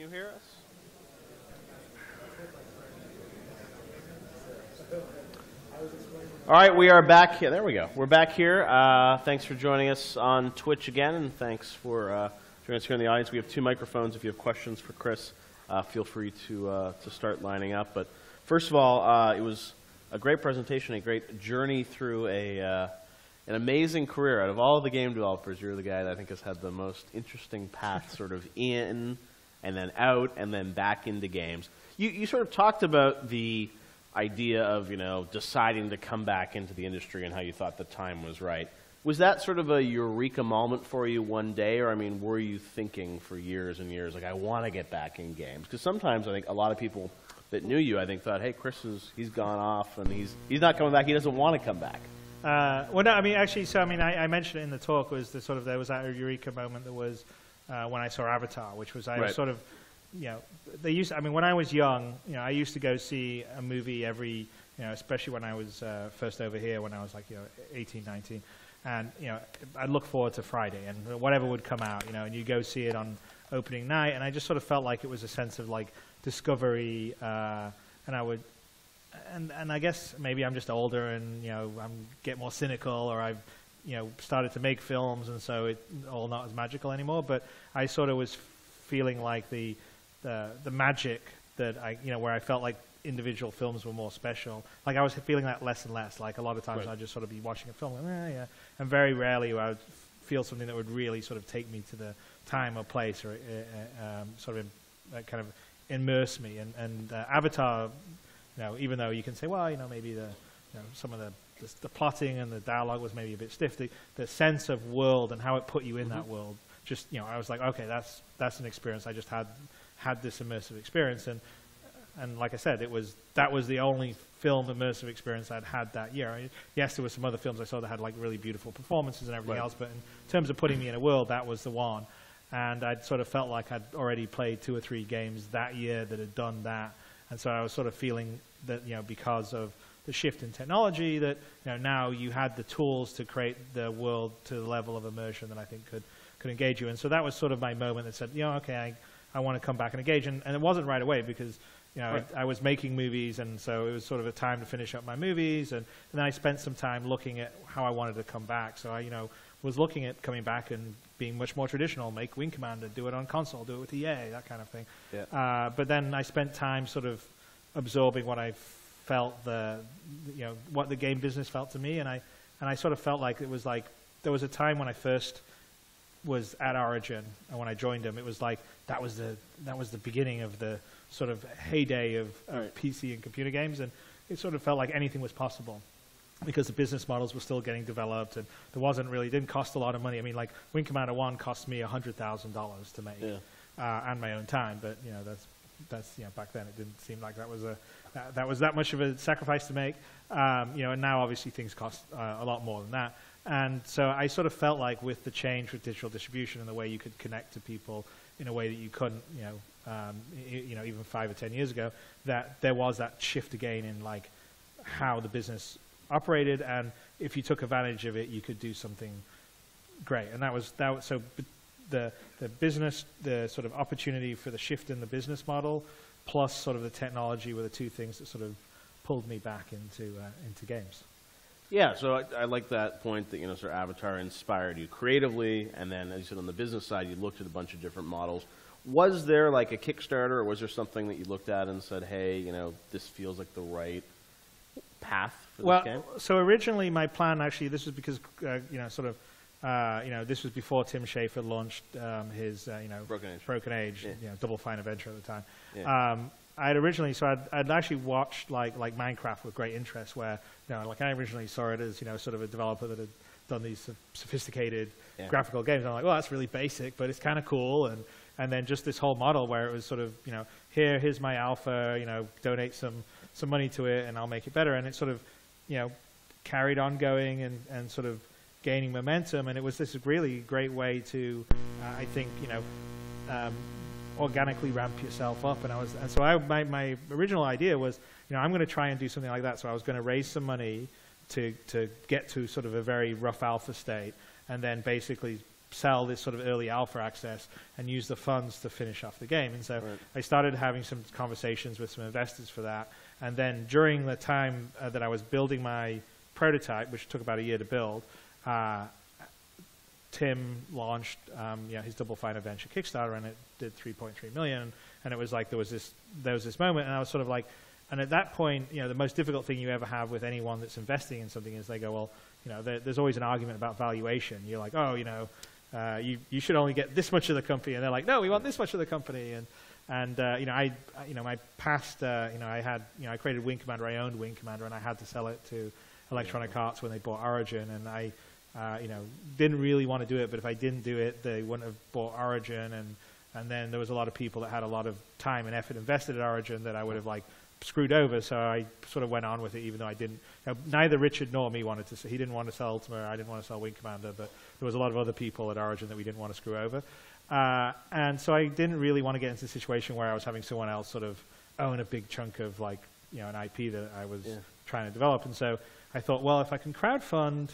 you hear us? All right, we are back here. There we go. We're back here. Thanks for joining us on Twitch again, and thanks for joining us here in the audience. We have 2 microphones. If you have questions for Chris, feel free to start lining up. But first of all, it was a great presentation, a great journey through an amazing career. Out of all the game developers, you're the guy that I think has had the most interesting path sort of in and then out and then back into games. You sort of talked about the idea of, deciding to come back into the industry and how you thought the time was right. Was that sort of a eureka moment for you one day, or, were you thinking for years and years, like, I want to get back in games? Because sometimes I think a lot of people that knew you, I think, thought, hey, Chris he's gone off and he's not coming back. He doesn't want to come back. Well, no, actually, so, I mentioned it in the talk, was the sort of, there was that eureka moment that was when I saw Avatar, which was, I was sort of, they used, when I was young, I used to go see a movie every, especially when I was first over here, when I was like, 18, 19. And, I'd look forward to Friday and whatever would come out, and you go see it on opening night. And I just sort of felt like it was a sense of like discovery. And I would, and I guess maybe I'm just older and, I'm get more cynical, or I've, started to make films. And so it's all not as magical anymore. But I sort of was feeling like the magic that where I felt like individual films were more special. Like I was feeling that less and less. Like a lot of times I'd just sort of be watching a film and, and very rarely I would feel something that would really sort of take me to the time or place, or sort of kind of immerse me. And Avatar, even though you can say, well, maybe some of the plotting and the dialogue was maybe a bit stiff, the sense of world and how it put you in that world, just, I was like, okay, that's an experience. I just had this immersive experience, and like I said, that was the only film immersive experience I'd had that year. Yes, there were some other films I saw that had like really beautiful performances and everything else, but in terms of putting me in a world, that was the one. And I'd sort of felt like I'd already played 2 or 3 games that year that had done that, and so I was sort of feeling that because of the shift in technology, that now you had the tools to create the world to the level of immersion that I think could engage you. And so that was sort of my moment that said, okay, I want to come back and engage. And it wasn't right away because, I was making movies, and so it was sort of a time to finish up my movies. And then I spent some time looking at how I wanted to come back. So I, was looking at coming back and being much more traditional, make Wing Commander, do it on console, do it with EA, that kind of thing. Yeah. But then I spent time sort of absorbing what I felt what the game business felt to me. And I sort of felt like it was like, there was a time when I first was at Origin, and when I joined them, it was like that was the beginning of the sort of heyday of PC and computer games, and it sort of felt like anything was possible because the business models were still getting developed, and there didn't cost a lot of money. Like Wing Commander 1 cost me $100,000 to make, and my own time, but that's back then it didn't seem like that was that much of a sacrifice to make, and now obviously things cost a lot more than that. And so I sort of felt like with the change with digital distribution and the way you could connect to people in a way that you couldn't, even 5 or 10 years ago, that there was that shift again in like how the business operated, and if you took advantage of it, you could do something great. And that was so the business, the sort of opportunity for the shift in the business model, plus sort of the technology were the 2 things that sort of pulled me back into games. Yeah, so I like that point that, sort of Avatar inspired you creatively, and then, as you said, on the business side, you looked at a bunch of different models. Was there like a Kickstarter, or was there something that you looked at and said, hey, this feels like the right path for this game? Well, so originally my plan, actually, this was because, this was before Tim Schafer launched his, Broken Age, Double Fine Adventure at the time. Yeah. I'd originally, so I'd actually watched like Minecraft with great interest, where, like I originally saw it as, sort of a developer that had done these sophisticated graphical games. I'm like, well, that's really basic, but it's kind of cool. And then just this whole model where it was sort of, here's my alpha, donate some money to it and I'll make it better. And it sort of, carried on going and sort of gaining momentum. And it was this really great way to, I think, organically ramp yourself up. And so my original idea was, I'm going to try and do something like that. So I was going to raise some money to get to sort of a very rough alpha state, and then basically sell this sort of early alpha access and use the funds to finish off the game. And so I started having some conversations with some investors for that. And then during the time that I was building my prototype, which took about a year to build, Tim launched his Double Fine Adventure Kickstarter, and it did 3.3 million. And it was like there was this moment, and I was sort of like, and at that point, the most difficult thing you ever have with anyone that's investing in something is they go, well, there's always an argument about valuation. You're like, oh, you should only get this much of the company, and they're like, no, we want this much of the company. And my past, I created Wing Commander, I owned Wing Commander, and I had to sell it to Electronic Arts when they bought Origin, and I, didn't really want to do it, but if I didn't do it, they wouldn't have bought Origin, and then there was a lot of people that had a lot of time and effort invested at Origin that I would have like screwed over, so I sort of went on with it, even though I didn't. Neither Richard nor me wanted to. He didn't want to sell Ultima. I didn't want to sell Wing Commander, but there was a lot of other people at Origin that we didn't want to screw over, and so I didn't really want to get into a situation where I was having someone else sort of own a big chunk of like an IP that I was trying to develop. And so I thought, well, if I can crowdfund,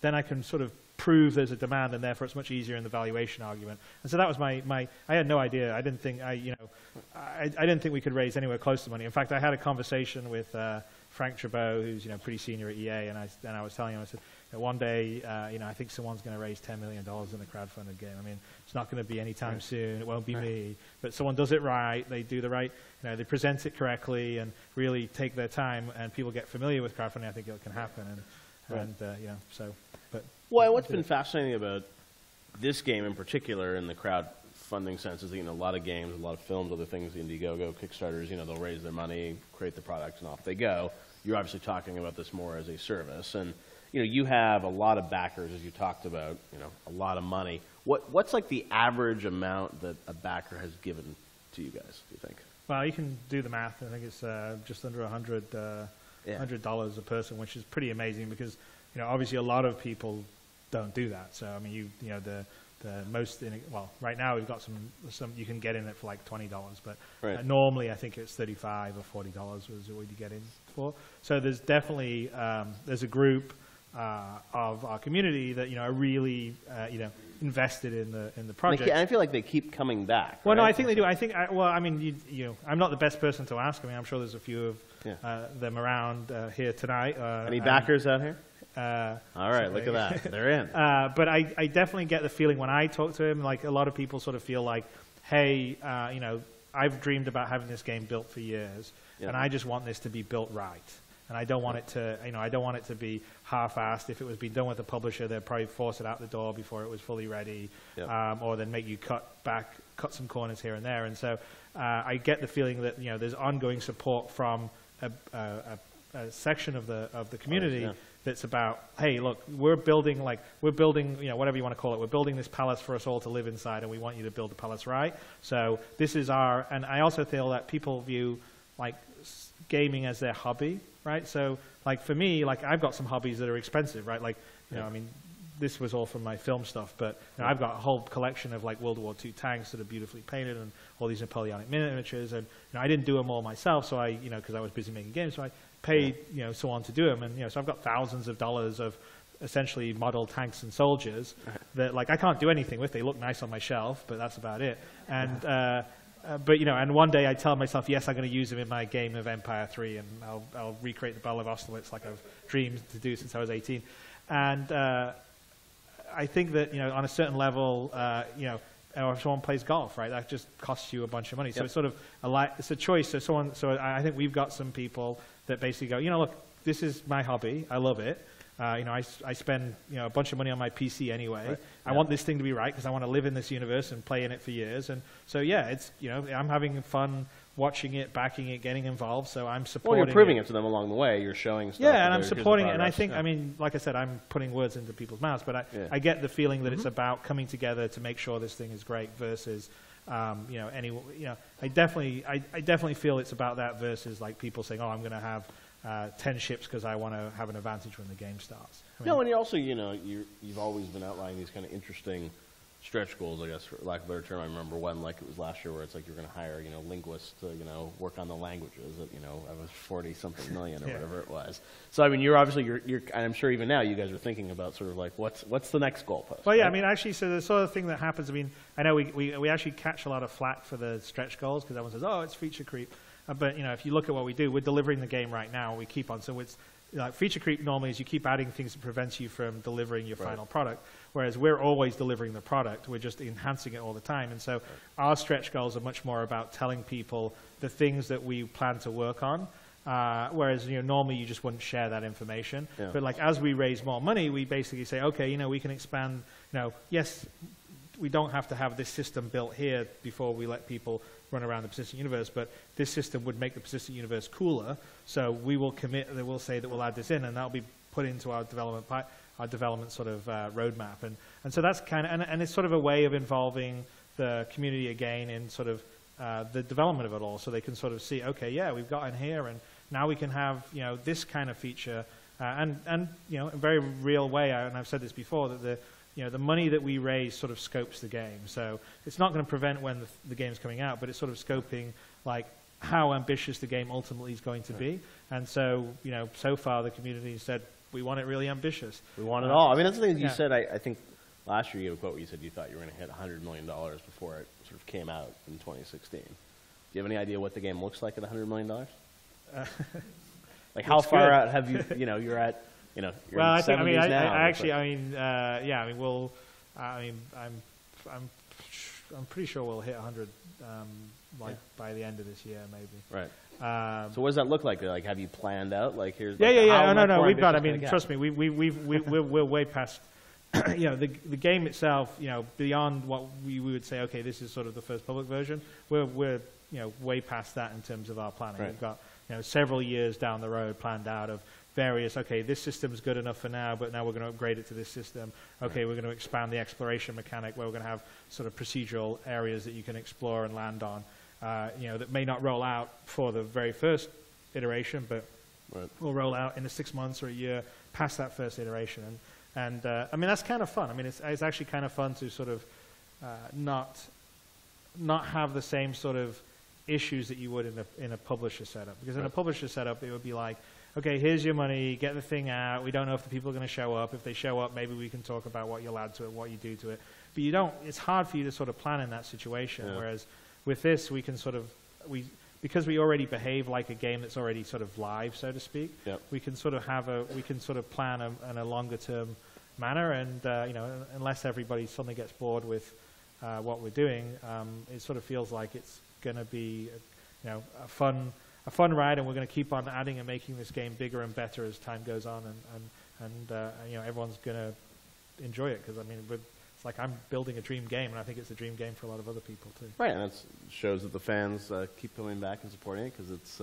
then I can sort of prove there's a demand, and therefore it's much easier in the valuation argument. And so that was my I had no idea. I didn't think I didn't think we could raise anywhere close to money. In fact, I had a conversation with Frank Trabot, who's pretty senior at EA, and I was telling him, I said, one day I think someone's going to raise $10 million in a crowdfunded game. I mean, it's not going to be anytime soon. It won't be me, but someone does it right. They do the right, they present it correctly and really take their time, and people get familiar with crowdfunding. I think it can happen, and so. But well, what's been fascinating about this game in particular in the crowdfunding sense is that, a lot of games, a lot of films, other things, Indiegogo, Kickstarters, they'll raise their money, create the product, and off they go. You're obviously talking about this more as a service, and you have a lot of backers, as you talked about, a lot of money. What's like the average amount that a backer has given to you guys, do you think? Well, you can do the math. I think it's just under $100 a person, which is pretty amazing because, obviously a lot of people don't do that. So, I mean, the most, right now we've got some you can get in it for like $20, but normally I think it's $35 or $40 was what you get in for. So there's definitely, there's a group of our community that, are really, invested in the project. And I feel like they keep coming back. Well, right? no, I think they do. I think, I'm not the best person to ask. I mean, I'm sure there's a few of them around here tonight. Any backers out here? All right, look at that. They're in. But I definitely get the feeling when I talk to him, like a lot of people sort of feel like, hey, I've dreamed about having this game built for years, and I just want this to be built right. And I don't want it to, I don't want it to be half-assed. If it was being done with a publisher, they'd probably force it out the door before it was fully ready, or then make you cut some corners here and there. And so I get the feeling that there's ongoing support from a section of the community that's about, hey, look, we're building whatever you want to call it. We're building this palace for us all to live inside, and we want you to build the palace right. So this is our, and I also feel that people view like gaming as their hobby, right? So like for me, like I've got some hobbies that are expensive, right? Like, I mean, this was all from my film stuff, but I've got a whole collection of like World War II tanks that are beautifully painted and all these Napoleonic miniatures, and I didn't do them all myself, so I, because I was busy making games, so I paid, someone to do them, and so I've got thousands of dollars of essentially model tanks and soldiers that like I can't do anything with. They look nice on my shelf, but that's about it. And but and one day I tell myself, yes, I'm going to use them in my game of Empire 3, and I'll recreate the Battle of Austerlitz like I've dreamed to do since I was 18. And I think that on a certain level, or if someone plays golf, right, that just costs you a bunch of money. So it's sort of it's a choice. So I think we've got some people that basically go, look, this is my hobby, I love it. I spend a bunch of money on my PC anyway. Right. I want this thing to be right because I want to live in this universe and play in it for years. And so it's I'm having fun watching it, backing it, getting involved. So I'm supporting. Well, you're proving it to them along the way. You're showing stuff. Yeah, and I'm supporting it. And I think, I mean, like I said, I'm putting words into people's mouths, but I get the feeling that it's about coming together to make sure this thing is great versus. I definitely feel it's about that versus like people saying, oh, I'm going to have 10 ships because I want to have an advantage when the game starts. No, and you also, you've always been outlining these kind of interesting stretch goals, I guess, for lack of a better term. I remember one, like it was last year, where it's like you're going to hire, linguists to, work on the languages at, I was 40-something million or whatever it was. So, I mean, you're obviously, and I'm sure even now you guys are thinking about sort of like, what's the next goalpost? Well, yeah, right? I mean, actually, so the sort of thing that happens, I mean, I know we actually catch a lot of flack for the stretch goals because everyone says, oh, it's feature creep. But, if you look at what we do, we're delivering the game right now. We keep on. So it's like feature creep normally is you keep adding things that prevents you from delivering your final product, whereas we're always delivering the product. We're just enhancing it all the time. And so our stretch goals are much more about telling people the things that we plan to work on, whereas normally you just wouldn't share that information. Yeah. But like as we raise more money, we basically say, okay, we can expand. Yes, we don't have to have this system built here before we let people run around the persistent universe, but this system would make the persistent universe cooler. So we will commit that we'll say that we'll add this in, and that'll be put into our development sort of roadmap. And so that's kind of, and it's sort of a way of involving the community again in sort of the development of it all, so they can sort of see, okay, yeah, we've got in here, and now we can have this kind of feature, and in a very real way. And I've said this before that the money that we raise sort of scopes the game. So it's not going to prevent when the game's coming out, but it's sort of scoping like how ambitious the game ultimately is going to be. And so, so far the community said, we want it really ambitious. We want it all. I mean, that's the thing you said, I think last year you had a quote where you said you thought you were going to hit $100 million before it sort of came out in 2016. Do you have any idea what the game looks like at $100 million? Like how far out have you, you're at, you're well, in the 70s now. I'm pretty sure we'll hit 100 by the end of this year, maybe. Right. So what does that look like? Like, have you planned out? Like, here's no. We've got. I mean, trust me, we're way past. The game itself. Beyond what we would say. Okay, this is sort of the first public version. We're way past that in terms of our planning. Right. We've got several years down the road planned out of various, okay, this system's good enough for now, but now we're going to upgrade it to this system. Okay, we're going to expand the exploration mechanic where we're going to have sort of procedural areas that you can explore and land on, that may not roll out for the very first iteration, but will roll out in the 6 months or a year past that first iteration. And I mean, that's kind of fun. I mean, it's actually kind of fun to sort of not have the same sort of issues that you would in a publisher setup. Because in a publisher setup, it would be like, okay, here's your money, get the thing out. We don't know if the people are going to show up. If they show up, maybe we can talk about what you'll add to it, what you do to it. But you don't, it's hard for you to sort of plan in that situation. Yeah. Whereas with this, we can sort of, because we already behave like a game that's already sort of live, so to speak, yep. we can sort of plan in a longer term manner. And, unless everybody suddenly gets bored with what we're doing, it sort of feels like it's going to be, a fun ride, and we're going to keep on adding and making this game bigger and better as time goes on, and everyone's going to enjoy it, because I mean, it's like I'm building a dream game, and I think it's a dream game for a lot of other people too. Right, and it shows that the fans keep coming back and supporting it, because it's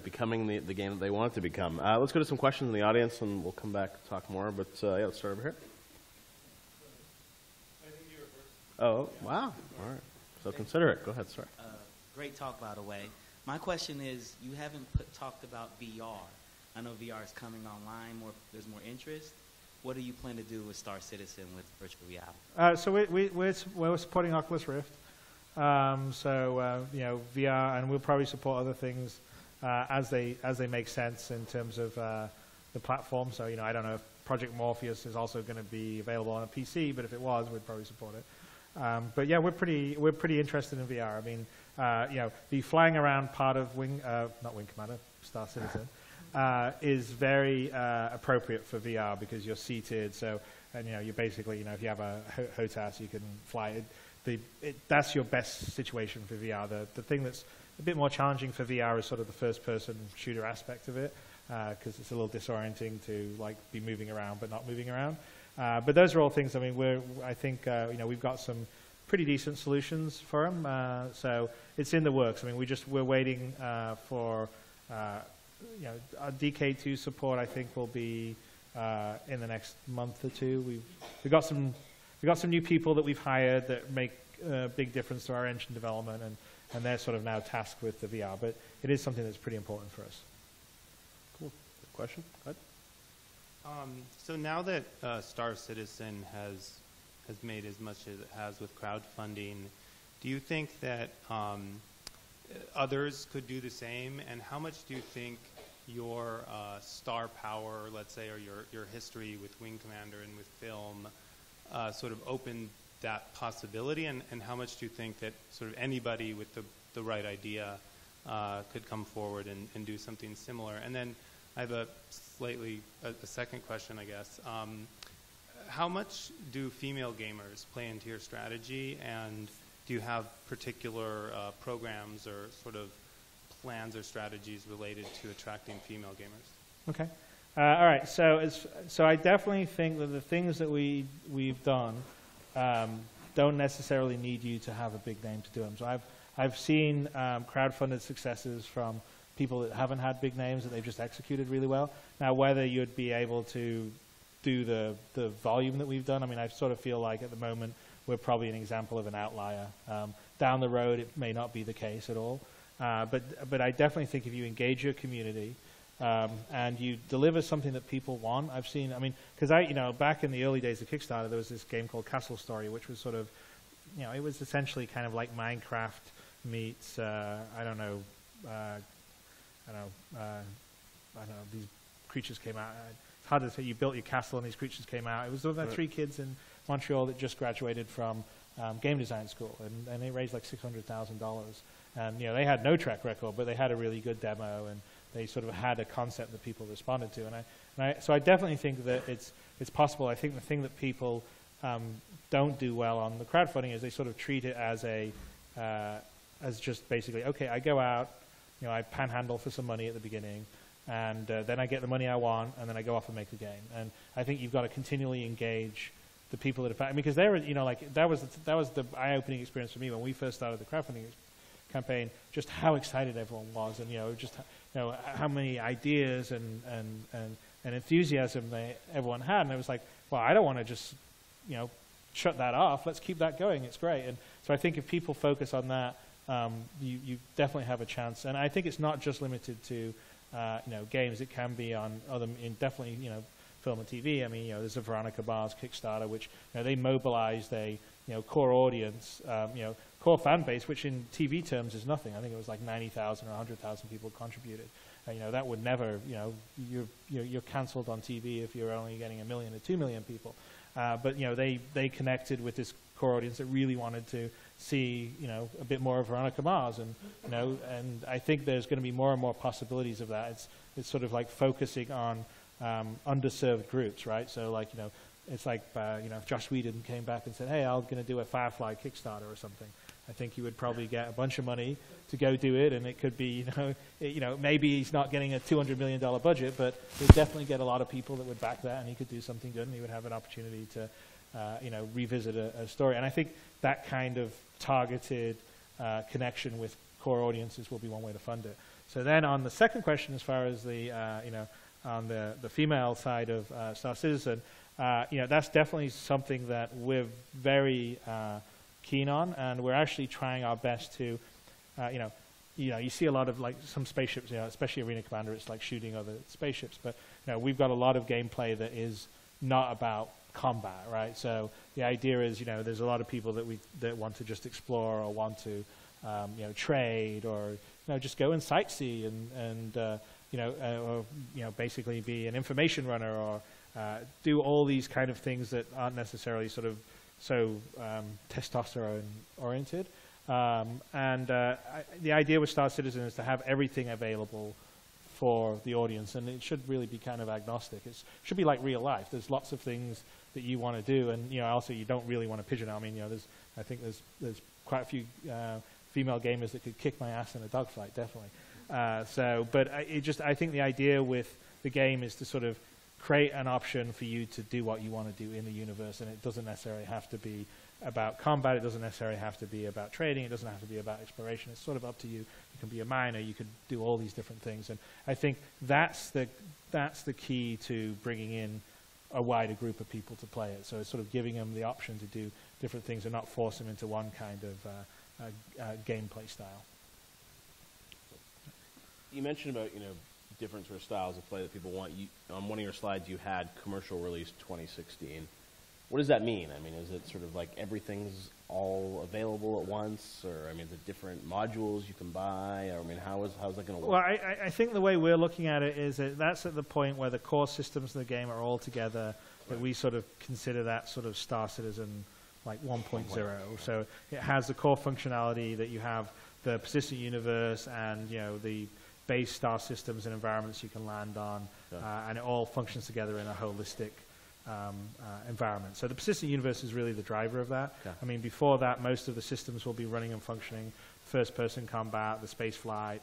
becoming the game that they want it to become. Let's go to some questions in the audience, and we'll come back and talk more. But let's start over here. I think you were first. Oh, wow! All right, so consider it. Go ahead, sir. Great talk, by the way. My question is, you haven't talked about VR. I know VR is coming online, there's more interest. What do you plan to do with Star Citizen with virtual reality? So we're supporting Oculus Rift. VR, and we'll probably support other things as they make sense in terms of the platform. So I don't know if Project Morpheus is also going to be available on a PC, but if it was, we'd probably support it. But yeah, we're pretty interested in VR. I mean, the flying around part of not Wing Commander, Star Citizen, is very appropriate for VR because you're seated. So, and you're basically, if you have a HOTAS, you can fly. That's your best situation for VR. The thing that's a bit more challenging for VR is sort of the first-person shooter aspect of it, because it's a little disorienting to be moving around but not moving around. But those are all things. I mean, I think we've got some pretty decent solutions for them. So it's in the works. I mean, we're waiting for our DK2 support. I think will be in the next month or two. We've got some new people that we've hired that make a big difference to our engine development, and they're sort of now tasked with the VR. But it is something that's pretty important for us. Cool. Question? Go ahead. So now that Star Citizen has has made as much as it has with crowdfunding. Do you think that others could do the same? And how much do you think your star power, let's say, or your history with Wing Commander and with film sort of opened that possibility? And how much do you think that sort of anybody with the right idea could come forward and do something similar? And then I have a second question, I guess. How much do female gamers play into your strategy, and do you have particular programs or sort of plans or strategies related to attracting female gamers? Okay. All right. So I definitely think that the things that we've done don't necessarily need you to have a big name to do them. So I've seen crowdfunded successes from people that haven't had big names that they've just executed really well. Now, whether you'd be able to do the volume that we've done, I mean, I sort of feel like at the moment we're probably an example of an outlier. Down the road, it may not be the case at all. But I definitely think if you engage your community and you deliver something that people want, I've seen, I mean, because back in the early days of Kickstarter, there was this game called Castle Story, which was sort of, it was essentially kind of like Minecraft meets, these creatures came out. It's hard to say. You built your castle and these creatures came out. It was about 3 kids in Montreal that just graduated from game design school, and they raised like $600,000. And they had no track record, but they had a really good demo, and they sort of had a concept that people responded to. So I definitely think that it's possible. I think the thing that people don't do well on the crowdfunding is they sort of treat it as as just basically, okay, I go out, I panhandle for some money at the beginning, and then I get the money I want, and then I go off and make the game. And I think you've got to continually engage the people that have, because they were, that was the eye-opening experience for me when we first started the crowdfunding campaign. Just how excited everyone was, and just how many ideas and enthusiasm everyone had. And it was like, well, I don't want to just shut that off. Let's keep that going. It's great. And so I think if people focus on that, you definitely have a chance. And I think it's not just limited to games. It can be on other, definitely film and TV. I mean, there's a Veronica Mars Kickstarter, which they mobilized a core audience, core fan base, which in TV terms is nothing. I think it was like 90,000 or 100,000 people contributed. That would never, you're cancelled on TV if you're only getting 1 million or 2 million people. But they connected with this core audience that really wanted to see a bit more of Veronica Mars, and and I think there's going to be more and more possibilities of that. It's sort of like focusing on underserved groups, right? So like it's like if Josh Whedon came back and said, hey, I'm going to do a Firefly Kickstarter or something, I think he would probably get a bunch of money to go do it, and it could be maybe he's not getting a $200 million budget, but he'd definitely get a lot of people that would back that, and he could do something good, and he would have an opportunity to revisit a story. And I think that kind of targeted connection with core audiences will be one way to fund it. So then on the second question, as far as the on the female side of Star Citizen, that's definitely something that we're very keen on, and we're actually trying our best to, you see a lot of like some spaceships, especially Arena Commander, it's like shooting other spaceships, but we've got a lot of gameplay that is not about combat, right? So the idea is, there's a lot of people that want to just explore or want to, trade or just go and sightsee and basically be an information runner or do all these kind of things that aren't necessarily sort of so testosterone oriented. The idea with Star Citizen is to have everything available for the audience, and it should really be kind of agnostic. It should be like real life. There's lots of things that you want to do, and also you don't really want to pigeonhole. I mean, I think there's quite a few female gamers that could kick my ass in a dogfight, definitely. But I think the idea with the game is to sort of create an option for you to do what you want to do in the universe, and it doesn't necessarily have to be about combat. It doesn't necessarily have to be about trading. It doesn't have to be about exploration. It's sort of up to you. You can be a miner. You could do all these different things, and I think that's the key to bringing in a wider group of people to play it. So it's sort of giving them the option to do different things and not force them into one kind of gameplay style. You mentioned about different sort of styles of play that people want. On one of your slides, you had commercial release 2016. what does that mean? I mean, is it sort of like everything's all available at once, or I mean, the different modules you can buy, or I mean, how's that going to work? Well, I think the way we're looking at it is that that's at the point where the core systems of the game are all together, that we sort of consider that sort of Star Citizen like 1.0. So it has the core functionality that you have the persistent universe and, you know, the base star systems and environments you can land on, and it all functions together in a holistic environment. So the persistent universe is really the driver of that. I mean, before that, most of the systems will be running and functioning, first-person combat, the space flight,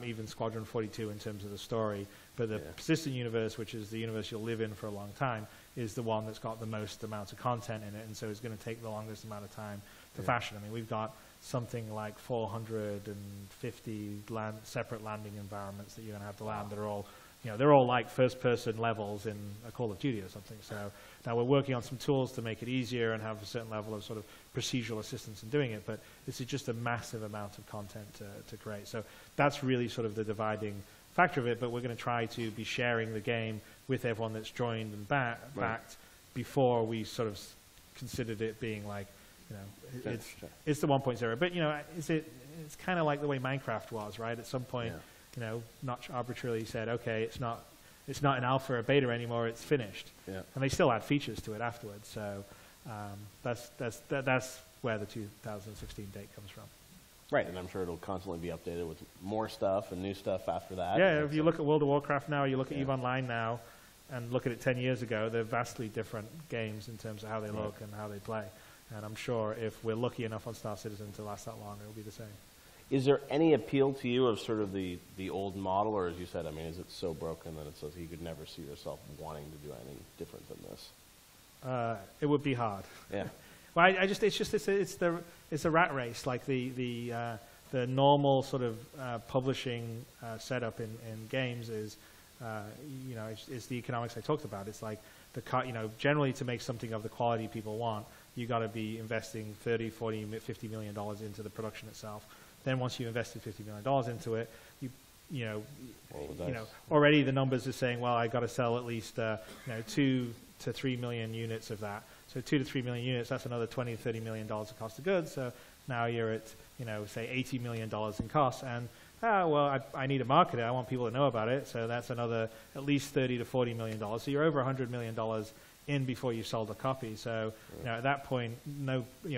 even Squadron 42 in terms of the story. But the persistent universe, which is the universe you'll live in for a long time, is the one that's got the most amount of content in it, and so it's going to take the longest amount of time to fashion. I mean, we've got something like 450 separate landing environments that you're going to have to land that are all, you know, they're all like first-person levels in a Call of Duty or something. So now we're working on some tools to make it easier and have a certain level of sort of procedural assistance in doing it, but this is just a massive amount of content to create. So that's really sort of the dividing factor of it, but we're going to try to be sharing the game with everyone that's joined and backed before we sort of considered it being like, you know, it's the 1.0. But, you know, it's kind of like the way Minecraft was, right? At some point, you know, Notch arbitrarily said, okay, it's not an alpha or beta anymore, it's finished. And they still add features to it afterwards. So that's where the 2016 date comes from. Right, and I'm sure it'll constantly be updated with more stuff and new stuff after that. Yeah, if you look at World of Warcraft now, you look at EVE Online now, and look at it 10 years ago, they're vastly different games in terms of how they look and how they play. And I'm sure if we're lucky enough on Star Citizen to last that long, it'll be the same. Is there any appeal to you of sort of the old model, or as you said, I mean, is it so broken that it's so you could never see yourself wanting to do anything different than this? It would be hard. Yeah. Well, it's a rat race, like the normal sort of publishing setup in games is, you know, it's the economics I talked about. It's like you know, generally to make something of the quality people want, you got to be investing $30, $40, $50 million into the production itself. Then once you invested $50 million into it, you know, already the numbers are saying, well, I got to sell at least 2 to 3 million units of that. So 2 to 3 million units, that's another $20 to $30 million of cost of goods. So now you're at, you know, say $80 million in costs. And well, I need to market it. I want people to know about it. So that's another at least $30 to $40 million. So you're over $100 million in before you sold a copy. So you know, at that point,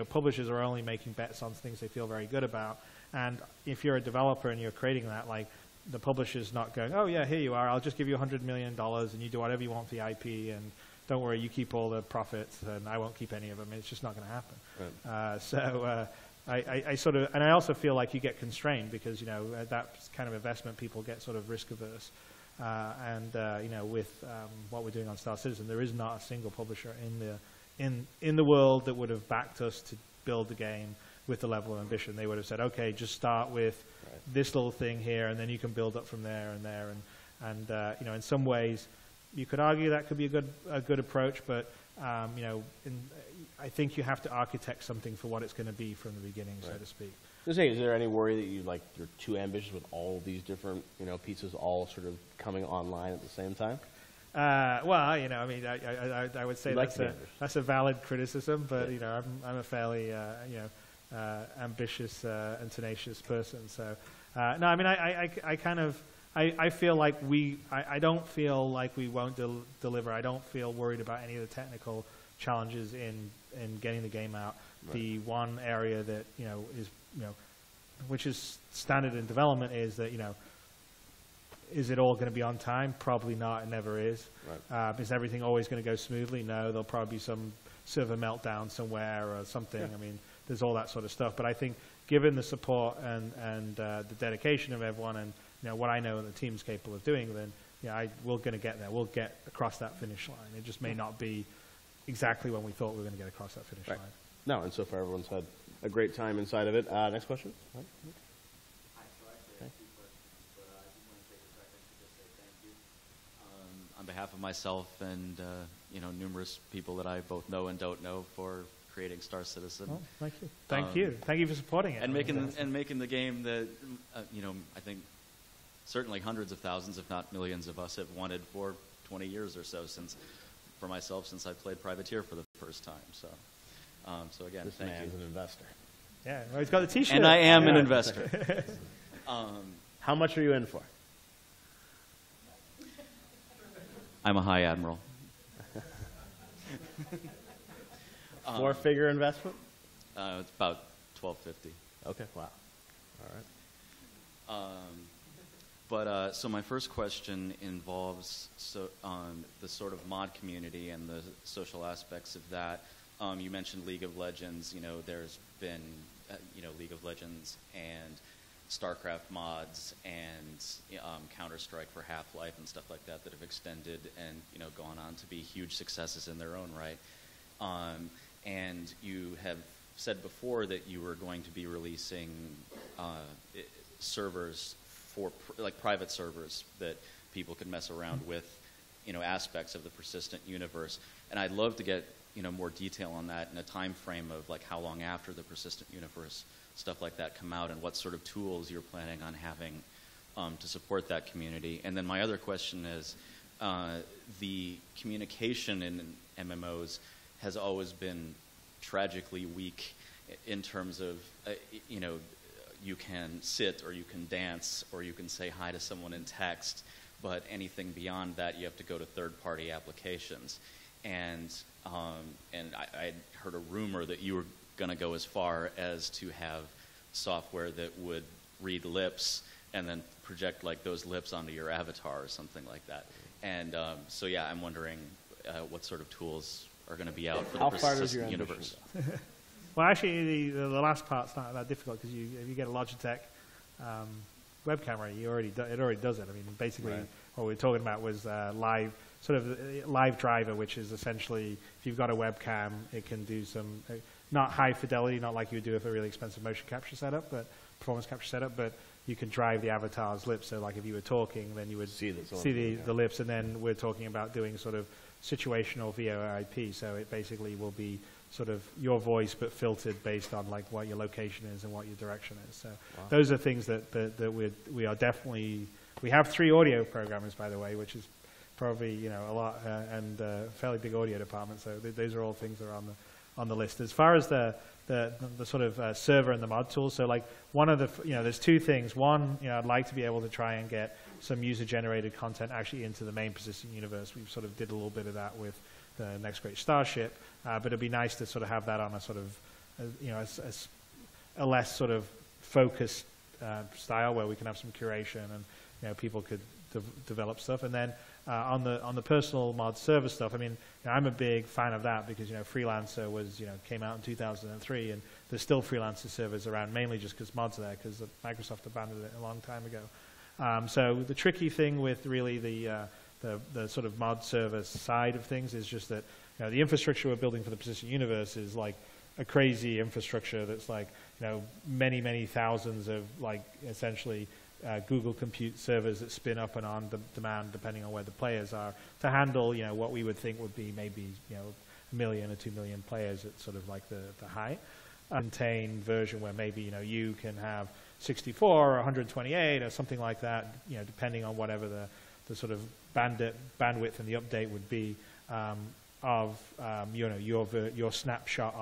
publishers are only making bets on things they feel very good about. And if you're a developer and you're creating that, like, the publisher's not going, oh yeah, here you are, I'll just give you $100 million and you do whatever you want for the IP, and don't worry, you keep all the profits and I won't keep any of them. It's just not going to happen. Right. I sort of, and I also feel like you get constrained because, you know, at that kind of investment, people get sort of risk averse. You know, with what we're doing on Star Citizen, there is not a single publisher in the world that would have backed us to build the game with the level of ambition. They would have said, okay, just start with this little thing here, and then you can build up from there and there. And you know, in some ways, you could argue that could be a good approach, but you know, I think you have to architect something for what it's going to be from the beginning, so to speak. Is there any worry that you're too ambitious with all these different, you know, pieces all sort of coming online at the same time? Well, you know, I mean, I would say that's a valid criticism, but you know, I'm a fairly you know, ambitious and tenacious person. So no, I mean, I kind of I feel like I don't feel like we won't deliver. I don't feel worried about any of the technical challenges in getting the game out. Right. The one area that, you know, is, you know, which is standard in development is that, you know, is it all going to be on time? Probably not. It never is. Right. Is everything always going to go smoothly? No. There'll probably be some server meltdown somewhere or something. Yeah. I mean, there's all that sort of stuff. But I think given the support and the dedication of everyone and, you know, what I know the team's capable of doing, then yeah, we're going to get there. We'll get across that finish line. It just may not be exactly when we thought we were going to get across that finish line. No, and so far everyone's had a great time inside of it. Next question. Right. On behalf of myself and you know, numerous people that I both know and don't know for creating Star Citizen. Oh, thank you. Thank you for supporting it. And making the game that you know, I think certainly hundreds of thousands, if not millions of us have wanted for 20 years or so since, for myself, since I played Privateer for the first time. So, so again, This thank man's you. an investor. Yeah, well, he's got the T-shirt. And I am an investor. How much are you in for? I'm a high admiral. Four-figure investment? It's about $12.50. Okay, wow. All right. So my first question involves the sort of mod community and the social aspects of that. You mentioned League of Legends. You know, there's been League of Legends and StarCraft mods and Counter-Strike for Half-Life and stuff like that that have extended and gone on to be huge successes in their own right. And you have said before that you were going to be releasing servers for like private servers that people could mess around with, aspects of the persistent universe. And I'd love to get more detail on that in a time frame of like how long after the persistent universe stuff like that come out and what sort of tools you're planning on having to support that community. And then my other question is the communication in MMOs has always been tragically weak in terms of, you can sit or you can dance or you can say hi to someone in text, but anything beyond that you have to go to third-party applications. And I heard a rumor that you were going to go as far as to have software that would read lips and then project like those lips onto your avatar or something like that. And so yeah, I'm wondering what sort of tools are going to be out for the persistent universe. Well, actually, the last part's not that difficult because if you get a Logitech web camera, it already does it. I mean, basically, right. What we were talking about was live driver, which is essentially if you've got a webcam, it can do some not high fidelity, not like you would do with a really expensive motion capture setup, but performance capture setup, but you can drive the avatar's lips. So, like if you were talking, then you would see the lips, and then we're talking about doing sort of situational VoIP. So it basically will be sort of your voice but filtered based on like what your location is and what your direction is. So those are things that we are definitely, we have 3 audio programmers, by the way, which is probably a lot and a fairly big audio department. So those are all things that are on the list. As far as the sort of server and the mod tools, so like one of the there's 2 things. One, I'd like to be able to try and get some user-generated content actually into the main persistent universe. We sort of did a little bit of that with the Next Great Starship, but it'd be nice to sort of have that on a sort of a less sort of focused style where we can have some curation and people could develop stuff. And then on the personal mod server stuff, I mean, I'm a big fan of that because Freelancer was came out in 2003, and there's still Freelancer servers around mainly just because mods are there because Microsoft abandoned it a long time ago. So the tricky thing with really the sort of mod server side of things is just that the infrastructure we're building for the persistent universe is like a crazy infrastructure that's like many thousands of like essentially Google Compute servers that spin up and on demand depending on where the players are to handle what we would think would be maybe 1 million or 2 million players at sort of like the height. Contained version where maybe you can have 64 or 128 or something like that, depending on whatever the sort of bandwidth and the update would be of your snapshot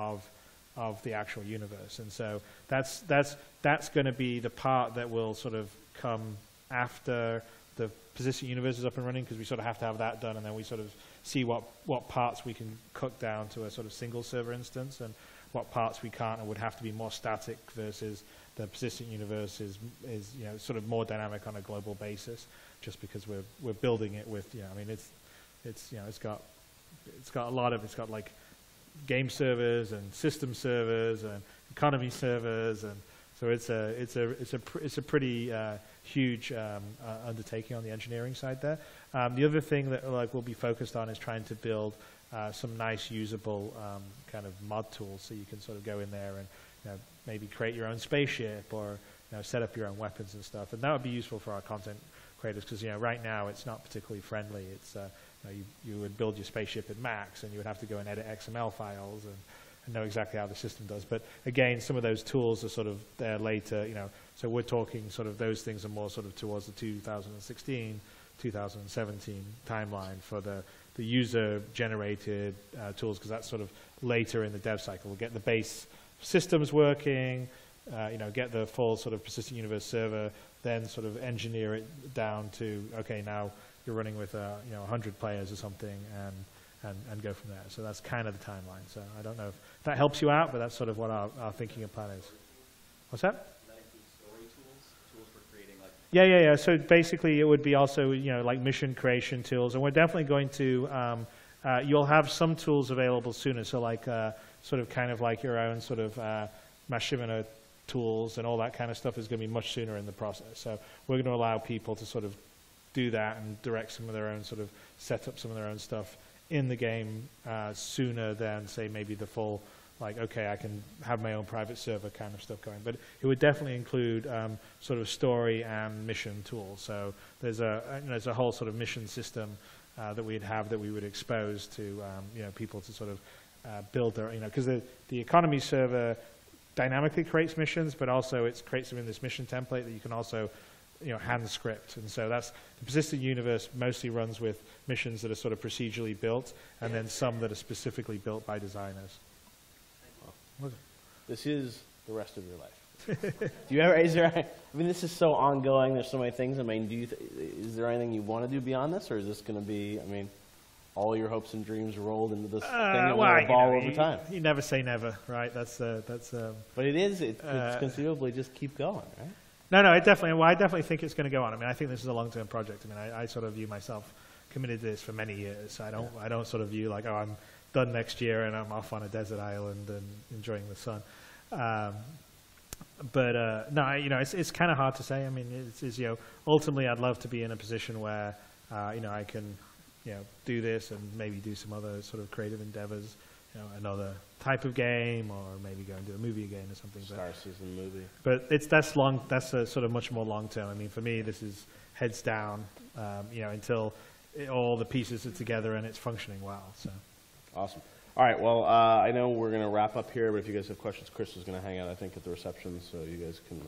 of the actual universe. And so that's going to be the part that will sort of come after the persistent universe is up and running, because we sort of have to have that done, and then we sort of see what parts we can cut down to a sort of single server instance and what parts we can't and would have to be more static versus the persistent universe is sort of more dynamic on a global basis, just because we're building it with I mean it's got like game servers and system servers and economy servers, and so it's a pretty huge undertaking on the engineering side there. The other thing that we'll be focused on is trying to build some nice usable kind of mod tools, so you can sort of go in there and maybe create your own spaceship or set up your own weapons and stuff, and that would be useful for our content creators, because right now it's not particularly friendly. It's you would build your spaceship in Max, and you would have to go and edit XML files and know exactly how the system does. But again, some of those tools are sort of there later. So we're talking sort of those things are more sort of towards the 2016, 2017 timeline for the user-generated tools, because that's sort of later in the dev cycle. We'll get the base systems working, get the full sort of persistent universe server, then sort of engineer it down to, okay, now you're running with 100 players or something, and go from there. So that's kind of the timeline. So I don't know if that helps you out, but that's sort of what our thinking and plan is. What's that? That includes story tools for creating like. Yeah. So basically, it would be also like mission creation tools, and we're definitely going to. You'll have some tools available sooner. So like sort of kind of like your own sort of Machinima tools and all that kind of stuff is going to be much sooner in the process. So we're going to allow people to sort of do that and direct some of their own sort of set up some of their own stuff in the game sooner than, say, maybe the full, like, okay, I can have my own private server kind of stuff going. But it would definitely include sort of story and mission tools. So there's a whole sort of mission system that we'd have that we would expose to people to sort of build their, because the economy server dynamically creates missions, but also it creates them in this mission template that you can also hand script. And so that's the persistent universe mostly runs with missions that are sort of procedurally built, and then some that are specifically built by designers. This is the rest of your life. Do you ever? I mean, this is so ongoing. There's so many things. I mean, is there anything you want to do beyond this, or is this going to be? I mean, all your hopes and dreams rolled into this thing that will evolve over time. You never say never, right? That's. But it is. It's conceivably just keep going, right? No, I definitely think it's going to go on. I mean, I think this is a long-term project. I mean, I sort of view myself committed to this for many years. I don't sort of view like, oh, I'm done next year and I'm off on a desert island and enjoying the sun. No, it's kind of hard to say. I mean, it's ultimately I'd love to be in a position where I can do this and maybe do some other sort of creative endeavors. Another type of game, or maybe go and do a movie again or something. Star season movie. But that's a sort of much more long term. I mean, for me, this is heads down, until all the pieces are together and it's functioning well. So. Awesome. All right. Well, I know we're going to wrap up here, but if you guys have questions, Chris is going to hang out, I think, at the reception, so you guys can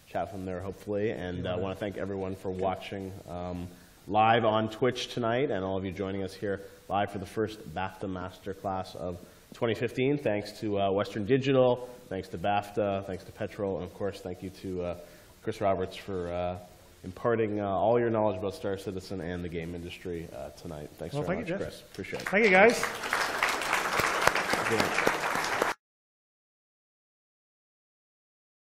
chat from there, hopefully. And I want to thank everyone for watching live on Twitch tonight, and all of you joining us here live for the first BAFTA Master Class of 2015. Thanks to Western Digital, thanks to BAFTA, thanks to Petrol, and of course, thank you to Chris Roberts for imparting all your knowledge about Star Citizen and the game industry tonight. Thanks very much, Chris. Appreciate it. Thank you, guys. Thank you.